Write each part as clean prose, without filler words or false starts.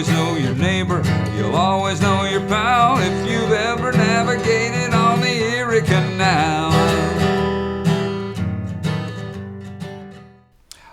always know your neighbor, you'll always know your pal if you've ever navigated on the Erie Canal.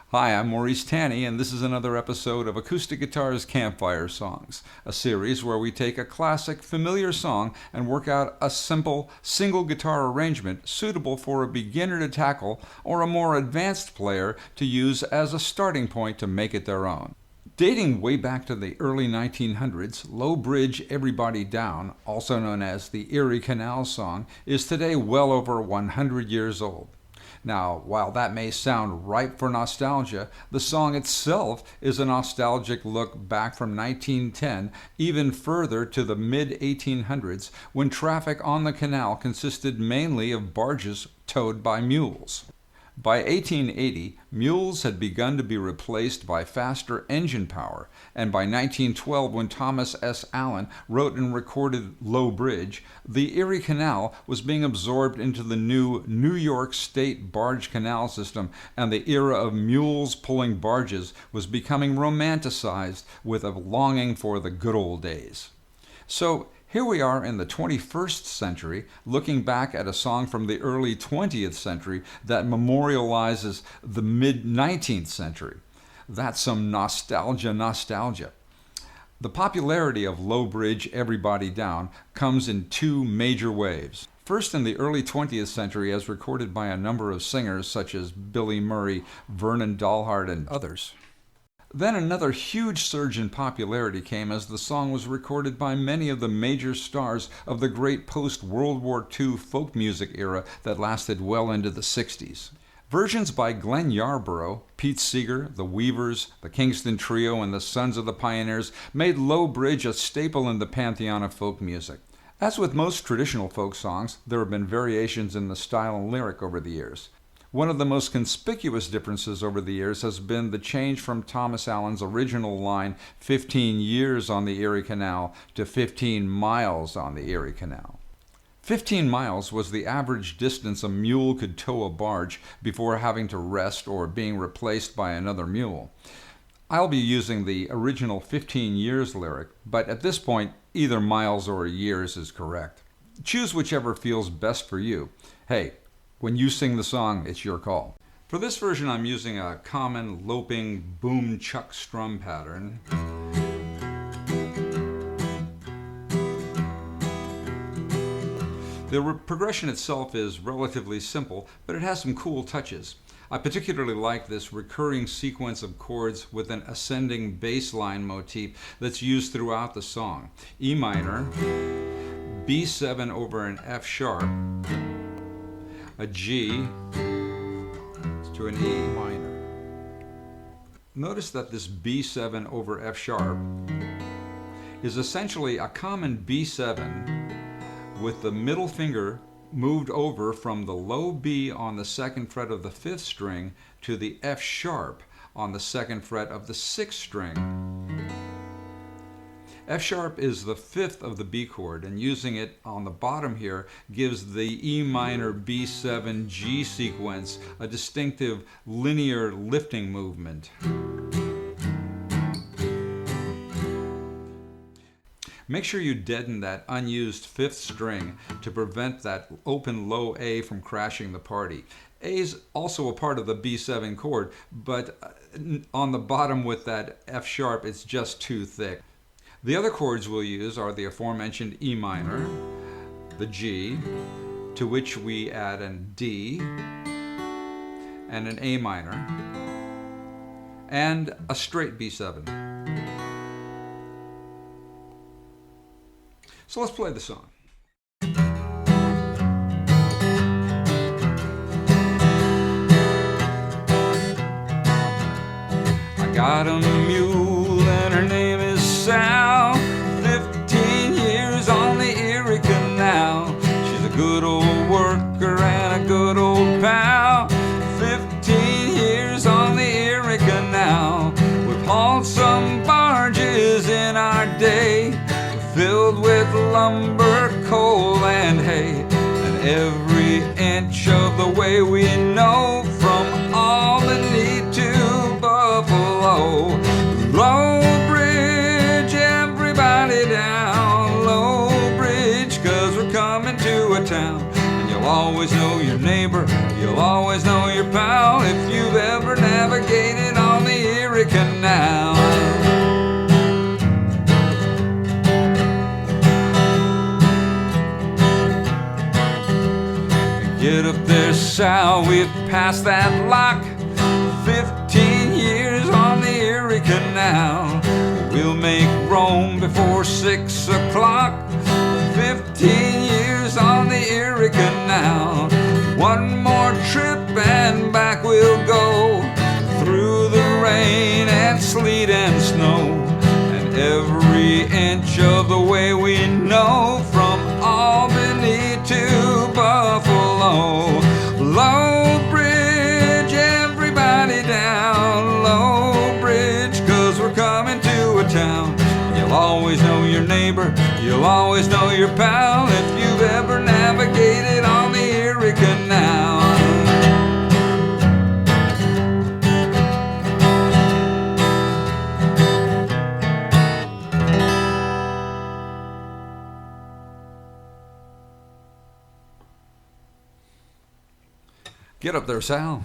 Hi, I'm Maurice Tanney, and this is another episode of Acoustic Guitar's Campfire Songs, a series where we take a classic, familiar song and work out a simple, single guitar arrangement suitable for a beginner to tackle or a more advanced player to use as a starting point to make it their own. Dating way back to the early 1900s, Low Bridge Everybody Down, also known as the Erie Canal song, is today well over 100 years old. Now, while that may sound ripe for nostalgia, the song itself is a nostalgic look back from 1910, even further to the mid-1800s, when traffic on the canal consisted mainly of barges towed by mules. By 1880, mules had begun to be replaced by faster engine power, and by 1912, when Thomas S. Allen wrote and recorded Low Bridge, the Erie Canal was being absorbed into the new New York State barge canal system, and the era of mules pulling barges was becoming romanticized with a longing for the good old days. So, here we are in the 21st century, looking back at a song from the early 20th century that memorializes the mid-19th century. That's some nostalgia. The popularity of Low Bridge Everybody Down comes in two major waves. First, in the early 20th century, as recorded by a number of singers such as Billy Murray, Vernon Dalhart, and others. Then another huge surge in popularity came as the song was recorded by many of the major stars of the great post-World War II folk music era that lasted well into the 60s. Versions by Glenn Yarborough, Pete Seeger, the Weavers, the Kingston Trio, and the Sons of the Pioneers made Low Bridge a staple in the pantheon of folk music. As with most traditional folk songs, there have been variations in the style and lyric over the years. One of the most conspicuous differences over the years has been the change from Thomas Allen's original line, 15 years on the Erie Canal, to 15 miles on the Erie Canal. 15 miles was the average distance a mule could tow a barge before having to rest or being replaced by another mule. I'll be using the original 15 years lyric, but at this point, either miles or years is correct. Choose whichever feels best for you. Hey, when you sing the song, it's your call. For this version, I'm using a common loping boom chuck strum pattern. The progression itself is relatively simple, but it has some cool touches. I particularly like this recurring sequence of chords with an ascending bass line motif that's used throughout the song. E minor, B7 over an F sharp, a G to an E minor. Notice that this B7 over F sharp is essentially a common B7 with the middle finger moved over from the low B on the second fret of the 5th string to the F sharp on the 2nd fret of the 6th string. F sharp is the 5th of the B chord, and using it on the bottom here gives the E minor B7 G sequence a distinctive linear lifting movement. Make sure you deaden that unused 5th string to prevent that open low A from crashing the party. A is also a part of the B7 chord, but on the bottom with that F sharp, it's just too thick. The other chords we'll use are the aforementioned E minor, the G, to which we add an D, and an A minor, and a straight B7. So let's play the song. I got a mule and her name is Sal, 15 years on the Erie Canal. She's a good old worker and a good old pal. 15 years on the Erie Canal. We've hauled some barges in our day, filled with lumber, coal, and hay, and every inch of the way we know, from Albany to Buffalo. Low Bridge always know your neighbor, you'll always know your pal if you've ever navigated on the Erie Canal. Get up there, Sal, we've passed that lock. 15 years on the Erie Canal. We'll make Rome before 6 o'clock. 15 years on the Erie Canal. One more trip and back we'll go, through the rain and sleet and snow, and every inch of the way we know, from Albany to Buffalo. Low Bridge, everybody down. Low Bridge, 'cause we're coming to a town. You'll always know your neighbor, you'll always know your pal if you've ever navigated on the Erie Canal. Get up there, Sal.